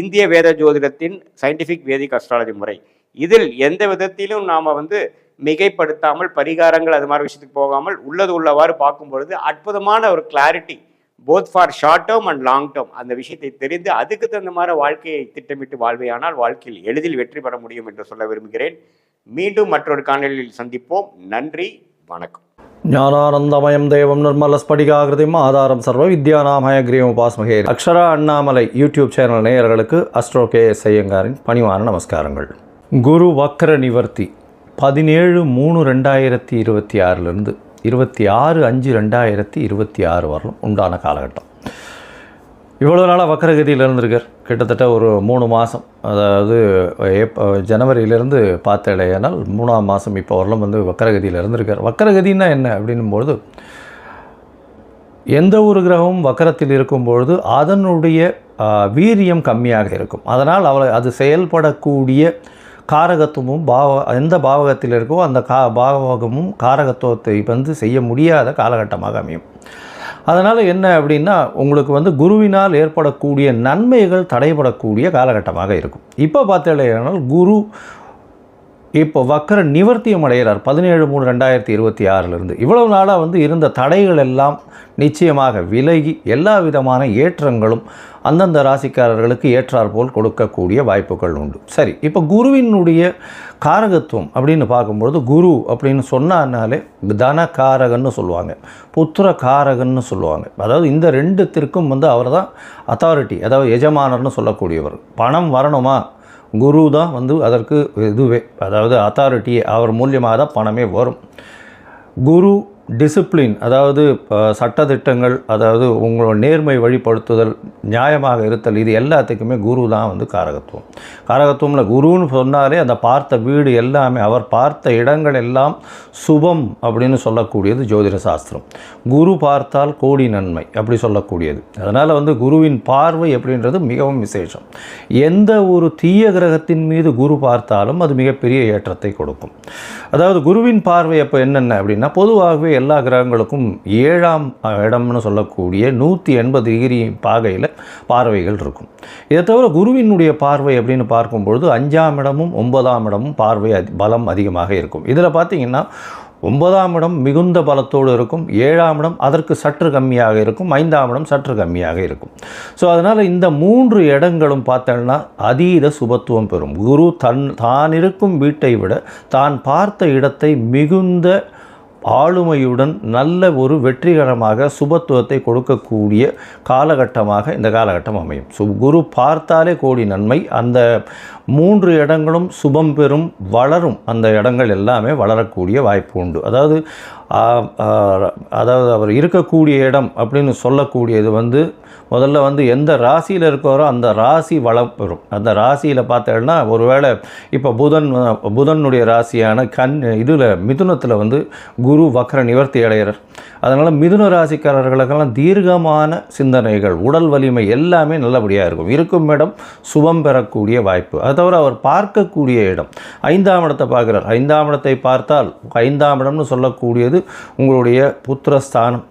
இந்திய வேத ஜோதிடத்தின் சயின்டிஃபிக் வேதிக் அஸ்ட்ராலஜி முறை. இதில் எந்த விதத்திலும் நாம் மிகைப்படுத்தாமல் பரிகாரங்கள் அது மாதிரி விஷயத்துக்கு போகாமல் உள்ளது உள்ளவாறு பார்க்கும் பொழுது அற்புதமான ஒரு clarity both for short term and long term அந்த விஷயத்தை தெரிந்து அதுக்கு தகுந்த மாதிரி வாழ்க்கையை திட்டமிட்டு வாழ்வையானால் வாழ்க்கையில் எளிதில் வெற்றி பெற முடியும் என்று சொல்ல விரும்புகிறேன். மீண்டும் மற்றொரு காணொளியில் சந்திப்போம். நன்றி, வணக்கம். ஞானானந்தமயம் தேவம் நிர்மலஸ்படிகாகிருதிம் ஆதாரம் சர்வ வித்யாநாமய கிரீவம் உபாஸ்மகே. அக்ஷரா அண்ணாமலை யூடியூப் சேனல் நேயர்களுக்கு அஸ்ட்ரோ KS ஐயங்காரின் பணிவான நமஸ்காரங்கள். குரு வக்ர நிவர்த்தி 17/3/2026 26/5/2026 வரலும் உண்டான காலகட்டம். இவ்வளோ நாளாக வக்கரகதியில் இருந்திருக்கார். கிட்டத்தட்ட ஒரு 3 மாதம், அதாவது ஜனவரியிலேருந்து பார்த்தேனால் 3ஆம் மாதம் இப்போ வரலும் வக்கரகதியில் இருந்திருக்கார். வக்கரகதின்னா என்ன அப்படின்னும்பொழுது எந்த ஒரு கிரகமும் வக்கரத்தில் இருக்கும்பொழுது அதனுடைய வீரியம் கம்மியாக இருக்கும். அதனால் அது செயல்படக்கூடிய காரகத்துவமும் எந்த பாவகத்தில் இருக்கோ அந்த பாவகமும் காரகத்துவத்தை செய்ய முடியாத காலகட்டமாக அமையும். அதனால் என்ன அப்படின்னா உங்களுக்கு குருவினால் ஏற்படக்கூடிய நன்மைகள் தடைபடக்கூடிய காலகட்டமாக இருக்கும். இப்போ பார்த்தீங்கன்னா குரு இப்போ வக்கர நிவர்த்தியம் அடைகிறார் 17/3/2026 இவ்வளவு நாளாக இருந்த தடைகள் எல்லாம் நிச்சயமாக விலகி எல்லா விதமான ஏற்றங்களும் அந்தந்த ராசிக்காரர்களுக்கு ஏற்றாற்போல் கொடுக்கக்கூடிய வாய்ப்புகள் உண்டு. சரி, இப்போ குருவினுடைய காரகத்துவம் அப்படின்னு பார்க்கும்பொழுது குரு அப்படின்னு சொன்னாலே தனகாரகன்னு சொல்லுவாங்க, புத்திர காரகன்னு சொல்லுவாங்க. அதாவது இந்த ரெண்டுத்திற்கும் அவர் தான் அத்தாரிட்டி, அதாவது எஜமானர்னு சொல்லக்கூடியவர். பணம் வரணுமா, குரு தான் அதற்கு இதுவே, அதாவது அத்தாரிட்டியே, அவர் மூலியமாக தான் பணமே வரும். குரு டிசிப்ளின், அதாவது சட்டத்திட்டங்கள், அதாவது உங்களோட நேர்மை வழிபடுத்துதல், நியாயமாக இருத்தல், இது எல்லாத்துக்குமே குரு தான் காரகத்துவம். காரகத்துவம்ல குருன்னு சொன்னாலே அந்த பார்த்த வீடு எல்லாமே, அவர் பார்த்த இடங்கள் எல்லாம் சுபம் அப்படின்னு சொல்லக்கூடியது ஜோதிட சாஸ்திரம். குரு பார்த்தால் கோடி நன்மை அப்படி சொல்லக்கூடியது. அதனால் குருவின் பார்வை அப்படின்றது மிகவும் விசேஷம். எந்த ஒரு தீய கிரகத்தின் மீது குரு பார்த்தாலும் அது மிகப்பெரிய ஏற்றத்தை கொடுக்கும். அதாவது குருவின் பார்வை அப்போ என்னென்ன அப்படின்னா, பொதுவாகவே எல்லா கிரகங்களுக்கும் 7ஆம் இடம்னு சொல்லக்கூடிய 180 டிகிரி பாகையில் பார்வைகள் இருக்கும். இதை தவிர குருவினுடைய பார்வை அப்படின்னு பார்க்கும்பொழுது 5ஆம் இடமும் 9ஆம் இடமும் பார்வை பலம் அதிகமாக இருக்கும். இதில் பார்த்திங்கன்னா 9ஆம் இடம் மிகுந்த பலத்தோடு இருக்கும், 7ஆம் இடம் அதற்கு சற்று கம்மியாக இருக்கும், 5ஆம் இடம் சற்று கம்மியாக இருக்கும். ஸோ அதனால் இந்த 3 இடங்களும் பார்த்தோம்னா அதீத சுபத்துவம் பெறும். குரு தான் இருக்கும் வீட்டை விட தான் பார்த்த இடத்தை மிகுந்த ஆளுமையுடன் நல்ல ஒரு வெற்றிகரமாக சுபத்துவத்தை கொடுக்கக்கூடிய காலகட்டமாக இந்த காலகட்டம் அமையும். குரு பார்த்தாலே கோடி நன்மை. அந்த 3 இடங்களும் சுபம் பெறும், வளரும். அந்த இடங்கள் எல்லாமே வளரக்கூடிய வாய்ப்பு உண்டு. அதாவது அவர் இருக்கக்கூடிய இடம் அப்படின்னு சொல்லக்கூடியது முதல்ல எந்த ராசியில் இருக்காரோ அந்த ராசி வளம் பெறும். அந்த ராசியில் பார்த்தேன்னா ஒருவேளை இப்போ புதனுடைய ராசியான மிதுனத்தில் குரு வக்ர நிவர்த்தி அடைகிறார். அதனால் மிதுன ராசிக்காரர்களுக்கெல்லாம் தீர்க்கமான சிந்தனைகள், உடல் வலிமை எல்லாமே நல்லபடியாக இருக்கும். இருக்கும் இடம் சுபம் பெறக்கூடிய வாய்ப்பு. அது தவிர அவர் பார்க்கக்கூடிய இடம் 5ஆம் இடத்தை பார்க்குறார். 5ஆம் இடத்தை பார்த்தால் 5ஆம் இடம்னு சொல்லக்கூடியது உங்களுடைய புத்திரஸ்தானம்,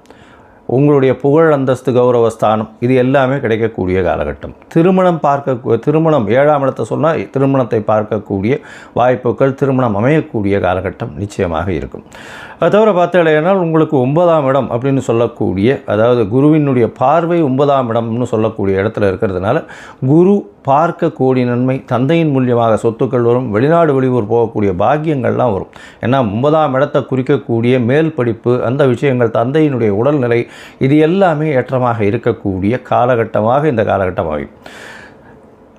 உங்களுடைய புகழ் அந்தஸ்து கௌரவஸ்தானம், இது எல்லாமே கிடைக்கக்கூடிய காலகட்டம். திருமணம் 7ஆம் இடத்தை சொன்னால் திருமணத்தை பார்க்கக்கூடிய வாய்ப்புகள், திருமணம் அமையக்கூடிய காலகட்டம் நிச்சயமாக இருக்கும். அது தவிர பார்த்தீங்கன்னா உங்களுக்கு 9ஆம் இடம் அப்படின்னு சொல்லக்கூடிய, அதாவது குருவினுடைய பார்வை 9ஆம் இடம்னு சொல்லக்கூடிய இடத்துல இருக்கிறதுனால குரு பார்க்க கோடி நன்மை. தந்தையின் மூலியமாக சொத்துக்கள் வரும், வெளிநாடு வெளியூர் போகக்கூடிய பாக்கியங்கள்லாம் வரும். ஏன்னா 9ஆம் இடத்தை குறிக்கக்கூடிய மேல் படிப்பு, அந்த விஷயங்கள், தந்தையினுடைய உடல்நிலை, இது எல்லாமே ஏற்றமாக இருக்கக்கூடிய காலகட்டமாக இந்த காலகட்டம் ஆகும்.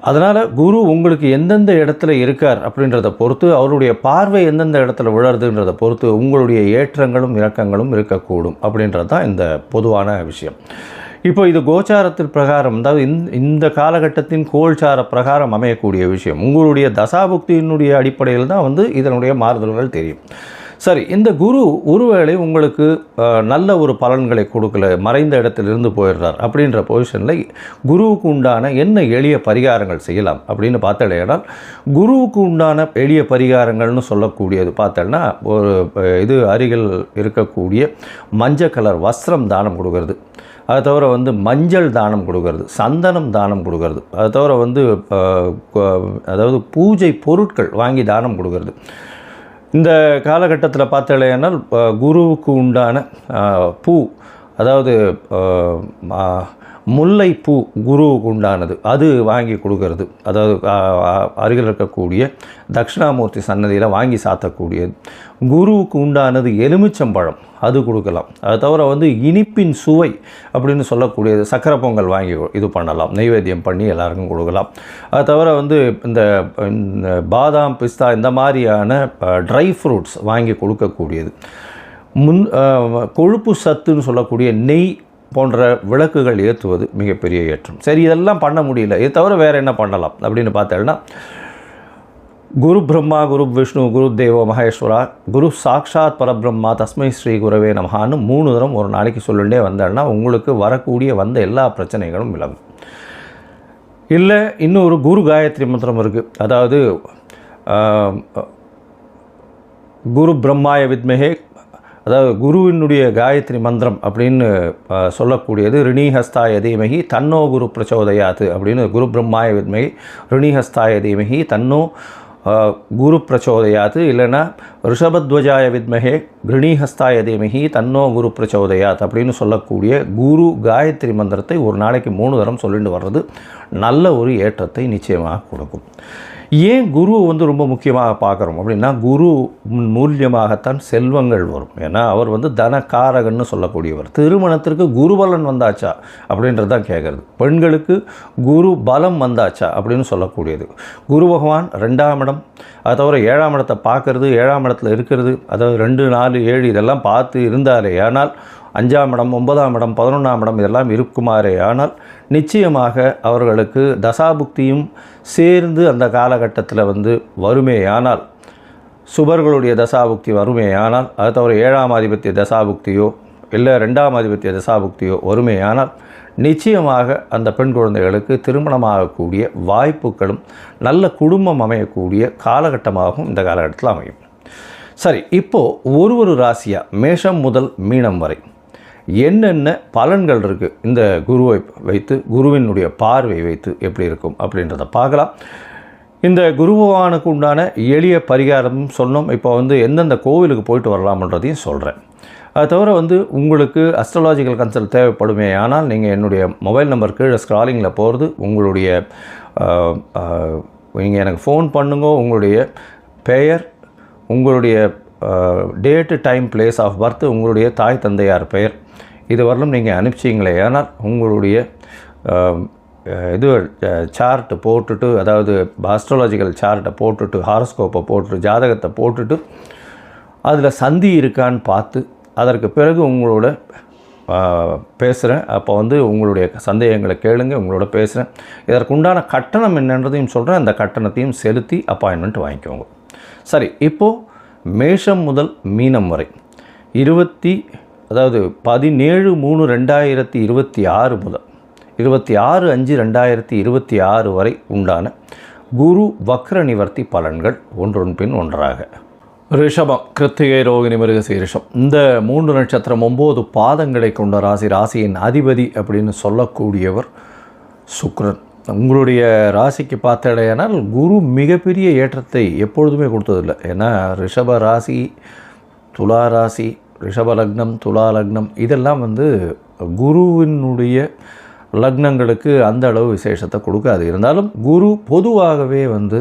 அதனால் குரு உங்களுக்கு எந்தெந்த இடத்துல இருக்கார் அப்படின்றத பொறுத்து, அவருடைய பார்வை எந்தெந்த இடத்துல விழறதுன்றதை பொறுத்து உங்களுடைய ஏற்றங்களும் இறக்கங்களும் இருக்கக்கூடும் அப்படின்றது தான் இந்த பொதுவான விஷயம். இப்போ இது கோச்சாரத்தின் பிரகாரம், அதாவது இந்த காலகட்டத்தின் கோல்சார பிரகாரம் அமையக்கூடிய விஷயம். உங்களுடைய தசாபுக்தியினுடைய அடிப்படையில் தான் இதனுடைய மாறுதல்கள் தெரியும். சரி, இந்த குரு ஒருவேளை உங்களுக்கு நல்ல ஒரு பலன்களை கொடுக்கல, மறைந்த இடத்திலிருந்து போயிடுறார் அப்படின்ற பொசிஷனில் குருவுக்கு உண்டான என்ன எளிய பரிகாரங்கள் செய்யலாம் அப்படின்னு பார்த்தேன்னா, குருவுக்கு உண்டான எளிய பரிகாரங்கள்னு சொல்லக்கூடியது பார்த்தேன்னா, ஒரு அருகில் இருக்கக்கூடிய மஞ்சள் கலர் வஸ்திரம் தானம் கொடுக்கறது, அது தவிர மஞ்சள் தானம் கொடுக்கறது, சந்தனம் தானம் கொடுக்கறது, அது தவிர அதாவது பூஜை பொருட்கள் வாங்கி தானம் கொடுக்கறது. இந்த காலகட்டத்தில் பார்த்தீங்கன்னா குருவுக்கு உண்டான பூ, அதாவது முல்லைப்பூ குருவுக்கு உண்டானது, அது வாங்கி கொடுக்கறது, அதாவது அருகில் இருக்கக்கூடிய தட்சிணாமூர்த்தி சன்னதியில் வாங்கி சாத்தக்கூடியது. குருவுக்கு உண்டானது எலுமிச்சம்பழம், அது கொடுக்கலாம். அது தவிர இனிப்பின் சுவை அப்படின்னு சொல்லக்கூடியது சக்கரை பொங்கல் வாங்கி இது பண்ணலாம், நைவேத்தியம் பண்ணி எல்லாருக்கும் கொடுக்கலாம். அது தவிர இந்த பாதாம், பிஸ்தா இந்த மாதிரியான ட்ரை ஃப்ரூட்ஸ் வாங்கி கொடுக்கக்கூடியது. கொழுப்பு சத்துன்னு சொல்லக்கூடிய நெய் போன்ற விளக்குகள் ஏற்றுவது மிகப்பெரிய ஏற்றம். சரி, இதெல்லாம் பண்ண முடியல, இது தவிர வேறு என்ன பண்ணலாம் அப்படின்னு பார்த்தேன்னா, குரு பிரம்மா, குரு விஷ்ணு, குரு தேவோ மகேஸ்வரா, குரு சாக்ஷாத் பரபிரம்மா, தஸ்மை ஸ்ரீ குரவே நமஹான்னு 3 தரம் ஒரு நாளைக்கு சொல்லிட்டே வந்தேன்னா உங்களுக்கு வரக்கூடிய எல்லா பிரச்சனைகளும் விலகும். இல்லை, இன்னொரு குரு காயத்ரி மந்திரம் இருக்குது. அதாவது குரு பிரம்மாய வித்மஹே, அதாவது குருவினுடைய காயத்ரி மந்திரம் அப்படின்னு சொல்லக்கூடியது ரிணிஹஸ்தாய தீமகி தன்னோ குரு பிரச்சோதயாத்து அப்படின்னு, குரு பிரம்மாய வித்மகி ரிணிஹஸ்தாய தீமகி தன்னோ குரு பிரச்சோதயாத்து, இல்லைன்னா ரிஷபத்வஜாய வித்மகே கிருணிஹஸ்தாய தீமகி தன்னோ குரு பிரச்சோதயாத் அப்படின்னு சொல்லக்கூடிய குரு காயத்ரி மந்திரத்தை ஒரு நாளைக்கு 3 தரம் சொல்லிட்டு வர்றது நல்ல ஒரு ஏற்றத்தை நிச்சயமாக கொடுக்கும். ஏன் குரு ரொம்ப முக்கியமாக பார்க்குறோம் அப்படின்னா, குரு மூலியமாகத்தான் செல்வங்கள் வரும். ஏன்னா அவர் தனக்காரகன்னு சொல்லக்கூடியவர். திருமணத்திற்கு குருபலன் வந்தாச்சா அப்படின்றது தான் கேட்குறது. பெண்களுக்கு குரு பலம் வந்தாச்சா அப்படின்னு சொல்லக்கூடியது. குரு பகவான் 2ஆம் இடம், அது தவிர 7ஆம் இடத்தை பார்க்கறது, 7ஆம் இடத்துல இருக்கிறது, அதாவது 2, 4, 7 இதெல்லாம் பார்த்து இருந்தாலே ஆனால் 5ஆம் இடம், 9ஆம் இடம், 11ஆம் இடம் இதெல்லாம் இருக்குமாறே ஆனால் நிச்சயமாக அவர்களுக்கு தசாபுக்தியும் சேர்ந்து அந்த காலகட்டத்தில் வருமேயானால், சுபர்களுடைய தசாபுக்தி வருமேயானால், அது தவிர 7ஆம் ஆதிபத்திய தசாபுக்தியோ இல்லை 2ஆம் ஆதிபத்திய தசாபுக்தியோ வருமேயானால் நிச்சயமாக அந்த பெண் குழந்தைகளுக்கு திருமணமாகக்கூடிய வாய்ப்புகளும் நல்ல குடும்பம் அமையக்கூடிய காலகட்டமாகவும் இந்த காலகட்டத்தில் அமையும். சரி, இப்போது ஒரு ராசியாக மேஷம் முதல் மீனம் வரை என்னென்ன பலன்கள் இருக்குது இந்த குருவை வைத்து, குருவினுடைய பார்வை வைத்து எப்படி இருக்கும் அப்படின்றத பார்க்கலாம். இந்த குரு பகவானுக்கு உண்டான எளிய பரிகாரம் சொன்னோம். இப்போ எந்தெந்த கோவிலுக்கு போயிட்டு வரலாம்ன்றதையும் சொல்கிறேன். அது தவிர உங்களுக்கு அஸ்ட்ராலாஜிக்கல் கன்சல்ட் தேவைப்படுமே ஆனால் நீங்கள் என்னுடைய மொபைல் நம்பர் கீழே ஸ்க்ராலிங்கில் போகிறது, உங்களுடைய நீங்கள் எனக்கு ஃபோன் பண்ணுங்க. உங்களுடைய பெயர், உங்களுடைய date time place of birth, உங்களுடைய தாய் தந்தையார் பெயர் இது வரலும் நீங்கள் அனுப்பிச்சிங்களே ஆனால் உங்களுடைய இது சார்ட்டு போட்டுட்டு, அதாவது ஆஸ்ட்ராலஜிக்கல் சார்ட்டை போட்டுட்டு, ஹாரோஸ்கோப்பை போட்டுட்டு, ஜாதகத்தை போட்டுட்டு அதில் சந்தி இருக்கான்னு பார்த்து அதற்கு பிறகு உங்களோட பேசுகிறேன். அப்போ வந்து உங்களுடைய சந்தேகங்களை கேளுங்க, உங்களோட பேசுகிறேன். இதற்குண்டான கட்டணம் என்னன்றதையும் சொல்கிறேன். அந்த கட்டணத்தையும் செலுத்தி அப்பாயின்மெண்ட் வாங்கிக்கோங்க. சரி, இப்போது மேஷம் முதல் மீனம் வரை 17/3/2026 முதல் 26/5/2026 வரை உண்டான குரு வக்ர நிவர்த்தி பலன்கள் ஒன்றொன் பின் ஒன்றாக. ரிஷபம், கிருத்திகை, ரோகிணி, மிருகசீரிஷம் இந்த 3 நட்சத்திரம் 9 பாதங்களை கொண்ட ராசி. ராசியின் அதிபதி அப்படின்னு சொல்லக்கூடியவர் சுக்கிரன். உங்களுடைய ராசிக்கு பார்த்தடையானால் குரு மிகப்பெரிய ஏற்றத்தை எப்பொழுதுமே கொடுத்ததில்லை. ஏன்னா ரிஷப ராசி, துலா ராசி, ரிஷப லக்னம், துலா லக்னம் இதெல்லாம் வந்து குருவினுடைய லக்னங்களுக்கு அந்த அளவு விசேஷத்தை கொடுக்காது. இருந்தாலும் குரு பொதுவாகவே வந்து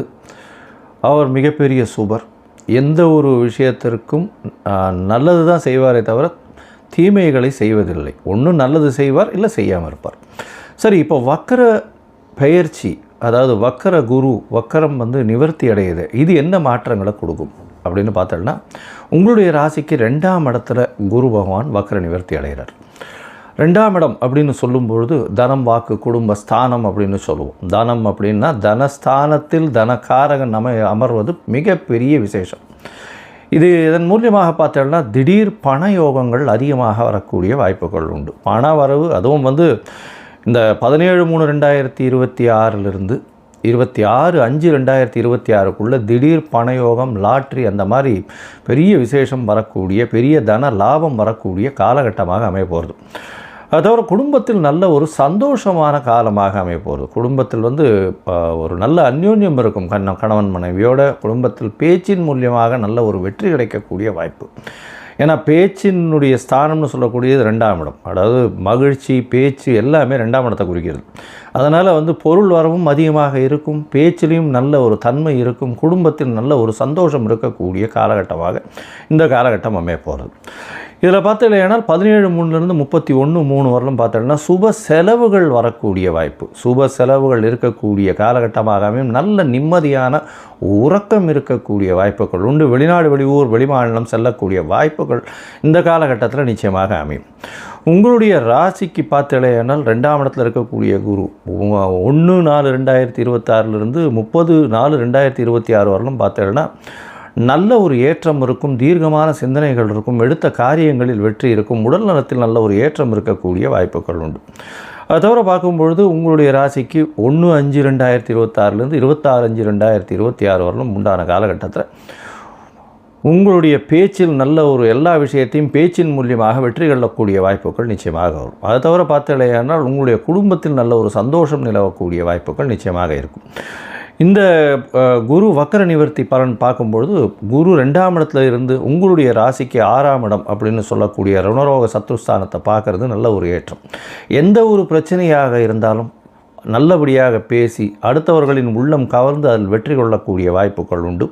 அவர் மிகப்பெரிய சுபர். எந்த ஒரு விஷயத்திற்கும் நல்லது தான் செய்வாரே தவிர தீமைகளை செய்வதில்லை. ஒன்று நல்லது செய்வார், இல்லை செய்யாமல் இருப்பார். சரி, இப்போ வக்கர பெயர்ச்சி, அதாவது வக்கர குரு, வக்கரம் வந்து நிவர்த்தி அடையுது. இது என்ன மாற்றங்களை கொடுக்கும் அப்படின்னு பார்த்தோம்னா, உங்களுடைய ராசிக்கு 2ஆம் இடத்துல குரு பகவான் வக்கர நிவர்த்தி அடைகிறார். 2ஆம் இடம் அப்படின்னு சொல்லும்பொழுது தனம், வாக்கு, குடும்ப ஸ்தானம் அப்படின்னு சொல்லுவோம். தனம் அப்படின்னா தனஸ்தானத்தில் தனக்காரகன் அமர்வது மிகப்பெரிய விசேஷம். இதன் மூலியமாக பார்த்தோம்னா திடீர் பண யோகங்கள் அதிகமாக வரக்கூடிய வாய்ப்புகள் உண்டு. பண வரவு அதுவும் வந்து இந்த 17/3/2026 26/5/2026 திடீர் பணயோகம், லாட்ரி அந்த மாதிரி பெரிய விசேஷம் வரக்கூடிய, பெரிய தன லாபம் வரக்கூடிய காலகட்டமாக அமைய போகிறது. அது தவிர குடும்பத்தில் நல்ல ஒரு சந்தோஷமான காலமாக அமைய போகிறது. குடும்பத்தில் வந்து ஒரு நல்ல அந்யோன்யம் இருக்கும். கணவன் மனைவியோட குடும்பத்தில் பேச்சின் மூலியமாக நல்ல ஒரு வெற்றி கிடைக்கக்கூடிய வாய்ப்பு. ஏன்னா பேச்சினுடைய ஸ்தானம்னு சொல்லக்கூடியது 2ஆம் இடம். அதாவது மகிழ்ச்சி, பேச்சு எல்லாமே 2ஆம் இடத்தை குறிக்கிறது. அதனால் வந்து பொருள் வரவும் அதிகமாக இருக்கும், பேச்சிலையும் நல்ல ஒரு தன்மை இருக்கும், குடும்பத்தில் நல்ல ஒரு சந்தோஷம் இருக்கக்கூடிய காலகட்டமாக இந்த காலகட்டம் அமைய போகிறது. இதில் பார்த்தீங்கன்னா 17/3 31/3 வரலும் பார்த்தோம்னா சுப செலவுகள் வரக்கூடிய வாய்ப்பு, சுப செலவுகள் இருக்கக்கூடிய காலகட்டமாக அமையும். நல்ல நிம்மதியான உறக்கம் இருக்கக்கூடிய வாய்ப்புகள் உண்டு. வெளிநாடு, வெளியூர், வெளிமாநிலம் செல்லக்கூடிய வாய்ப்புகள் இந்த காலகட்டத்தில் நிச்சயமாக அமையும். உங்களுடைய ராசிக்கு பார்த்தீங்கன்னா 2ஆம் இடத்துல இருக்கக்கூடிய குரு 1/4/2026 30/4/2026 வரலும் பார்த்தீங்கன்னா நல்ல ஒரு ஏற்றம் இருக்கும், தீர்க்கமான சிந்தனைகள் இருக்கும், எடுத்த காரியங்களில் வெற்றி இருக்கும், உடல் நலத்தில் நல்ல ஒரு ஏற்றம் இருக்கக்கூடிய வாய்ப்புகள் உண்டு. அது தவிர பார்க்கும்பொழுது உங்களுடைய ராசிக்கு 1/5/2026 26/5/2026 வரலும் உண்டான காலகட்டத்தில் உங்களுடைய பேச்சில் நல்ல ஒரு எல்லா விஷயத்தையும் பேச்சின் மூலியமாக வெற்றி கொள்ளக்கூடிய வாய்ப்புகள் நிச்சயமாக வரும். அதை தவிர பார்த்தீங்கன்னா உங்களுடைய குடும்பத்தில் நல்ல ஒரு சந்தோஷம் நிலவக்கூடிய வாய்ப்புகள் நிச்சயமாக இருக்கும். இந்த குரு வக்கர நிவர்த்தி பலன் பார்க்கும்பொழுது குரு 2ஆம் இடத்துல இருந்து உங்களுடைய ராசிக்கு 6ஆம் இடம் அப்படின்னு சொல்லக்கூடிய ருணரோக சத்ருஸ்தானத்தை பார்க்குறது நல்ல ஒரு ஏற்றம். எந்த ஒரு பிரச்சனையாக இருந்தாலும் நல்லபடியாக பேசி அடுத்தவர்களின் உள்ளம் கவர்ந்து அதில் வெற்றி கொள்ளக்கூடிய வாய்ப்புகள் உண்டு.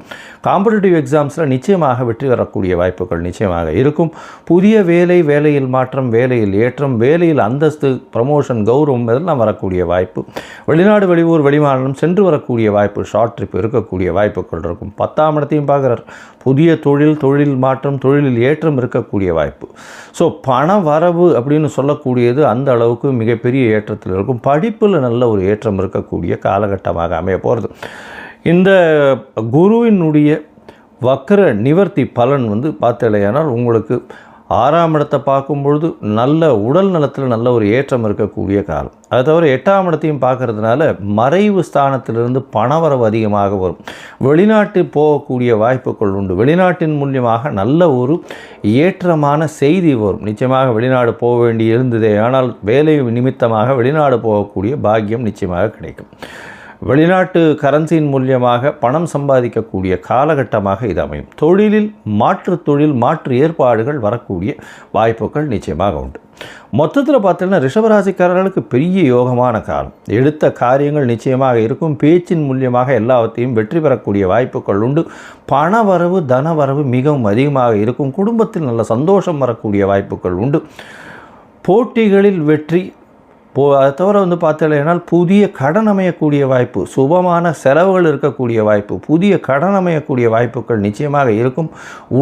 காம்படிட்டிவ் எக்ஸாம்ஸில் நிச்சயமாக வெற்றி வரக்கூடிய வாய்ப்புகள் நிச்சயமாக இருக்கும். புதிய வேலையில் மாற்றம், வேலையில் ஏற்றம், வேலையில் அந்தஸ்து, ப்ரமோஷன், கௌரவம் இதெல்லாம் வரக்கூடிய வாய்ப்பு. வெளிநாடு, வெளியூர், வெளிமாநிலம் சென்று வரக்கூடிய வாய்ப்பு, ஷார்ட் ட்ரிப் இருக்கக்கூடிய வாய்ப்புகள் இருக்கும். 10ஆம் இடத்தையும் பார்க்குறார். புதிய தொழில் மாற்றம், தொழிலில் ஏற்றம் இருக்கக்கூடிய வாய்ப்பு. ஸோ பண வரவு அப்படின்னு சொல்லக்கூடியது அந்த அளவுக்கு மிகப்பெரிய ஏற்றத்தில் இருக்கும். படிப்பில் நல்ல ஒரு ஏற்றம் இருக்கக்கூடிய காலகட்டமாக அமைய போகிறது. இந்த குருவினுடைய வக்கர நிவர்த்தி பலன் வந்து பார்த்தலையானால் உங்களுக்கு 6ஆம் இடத்தை பார்க்கும்பொழுது நல்ல உடல் நலத்தில் நல்ல ஒரு ஏற்றம் இருக்கக்கூடிய காலம். அது தவிர 8ஆம் இடத்தையும் பார்க்கறதுனால மறைவு ஸ்தானத்திலிருந்து பணவரவு அதிகமாக வரும். வெளிநாட்டு போகக்கூடிய வாய்ப்புகள் உண்டு. வெளிநாட்டின் மூலியமாக நல்ல ஒரு ஏற்றமான செய்தி வரும். நிச்சயமாக வெளிநாடு போக வேண்டி இருந்ததே, ஆனால் வேலை நிமித்தமாக வெளிநாடு போகக்கூடிய பாக்கியம் நிச்சயமாக கிடைக்கும். வெளிநாட்டு கரன்சியின் மூலியமாக பணம் சம்பாதிக்கக்கூடிய காலகட்டமாக இது அமையும். தொழிலில் மாற்று ஏற்பாடுகள் வரக்கூடிய வாய்ப்புகள் நிச்சயமாக உண்டு. மொத்தத்தில் பார்த்தீங்கன்னா ரிஷபராசிக்காரர்களுக்கு பெரிய யோகமான காலம். எடுத்த காரியங்கள் நிச்சயமாக இருக்கும். பேச்சின் மூலியமாக எல்லாவற்றையும் வெற்றி பெறக்கூடிய வாய்ப்புகள் உண்டு. பணவரவு தனவரவு மிகவும் அதிகமாக இருக்கும். குடும்பத்தில் நல்ல சந்தோஷம் வரக்கூடிய வாய்ப்புகள் உண்டு. போட்டிகளில் வெற்றி. அதை தவிர பார்த்தீங்கன்னா புதிய கடன் அமையக்கூடிய வாய்ப்பு, சுபமான செலவுகள் இருக்கக்கூடிய வாய்ப்பு, புதிய கடன் அமையக்கூடிய வாய்ப்புகள் நிச்சயமாக இருக்கும்.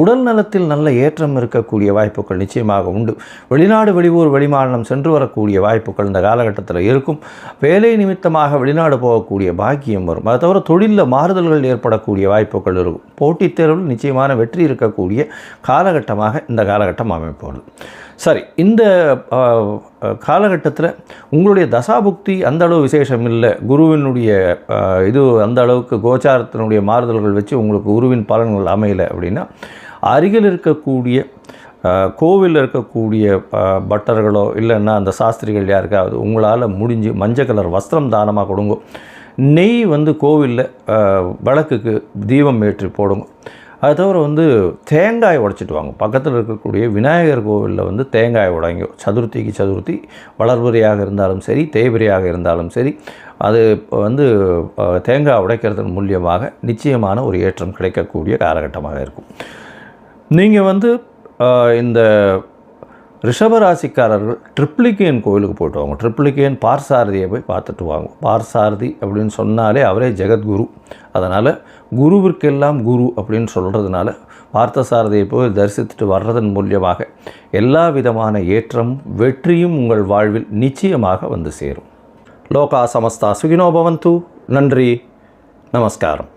உடல் நலத்தில் நல்ல ஏற்றம் இருக்கக்கூடிய வாய்ப்புகள் நிச்சயமாக உண்டு. வெளிநாடு வெளியூர் வெளிமாநிலம் சென்று வரக்கூடிய வாய்ப்புகள் இந்த காலகட்டத்தில் இருக்கும். வேலை நிமித்தமாக வெளிநாடு போகக்கூடிய பாக்கியம் வரும். அதை தவிர தொழிலில் மாறுதல்கள் ஏற்படக்கூடிய வாய்ப்புகள் இருக்கும். போட்டித் தேர்வில் நிச்சயமான வெற்றி இருக்கக்கூடிய காலகட்டமாக இந்த காலகட்டம் அமைப்போம். சரி, இந்த காலகட்டத்தில் உங்களுடைய தசாபுக்தி அந்த அளவு விசேஷம் இல்லை. குருவினுடைய இது அந்த அளவுக்கு கோச்சாரத்தினுடைய மாறுதல்கள் வச்சு உங்களுக்கு குருவின் பலன்கள் அமையலை அப்படின்னா, அருகில் இருக்கக்கூடிய கோவிலில் இருக்கக்கூடிய பட்டர்களோ இல்லைன்னா அந்த சாஸ்திரிகள் யாருக்காவது உங்களால் முடிஞ்சு மஞ்சள் கலர் வஸ்திரம் தானமாக கொடுங்க. நெய் கோவிலில் விளக்குக்கு தீபம் ஏற்றி போடுங்க. அது தவிர தேங்காய் உடைச்சிட்டு வாங்க. பக்கத்தில் இருக்கக்கூடிய விநாயகர் கோவிலில் தேங்காய் உடைங்க. சதுர்த்திக்கு சதுர்த்தி வளர்பிறையாக இருந்தாலும் சரி, தேய்பிறையாக இருந்தாலும் சரி, அது தேங்காய் உடைக்கிறதன் மூலியமாக நிச்சயமான ஒரு ஏற்றம் கிடைக்கக்கூடிய காலகட்டமாக இருக்கும். நீங்கள் இந்த ரிஷபராசிக்காரர்கள் ட்ரிப்ளிகேன் கோவிலுக்கு போய்ட்டு வாங்க. ட்ரிப்ளிகேன் பார்சாரதியை போய் பார்த்துட்டு வாங்க. பார்சாரதி அப்படின்னு சொன்னாலே அவரே ஜெகத்குரு. அதனால் குருவிற்கெல்லாம் குரு அப்படின்னு சொல்கிறதுனால பார்த்தசாரதியை போய் தரிசித்துட்டு வர்றதன் மூலியமாக எல்லா விதமான ஏற்றமும் வெற்றியும் உங்கள் வாழ்வில் நிச்சயமாக சேரும். லோகா சமஸ்தா சுகினோ பவந்து. நன்றி, நமஸ்காரம்.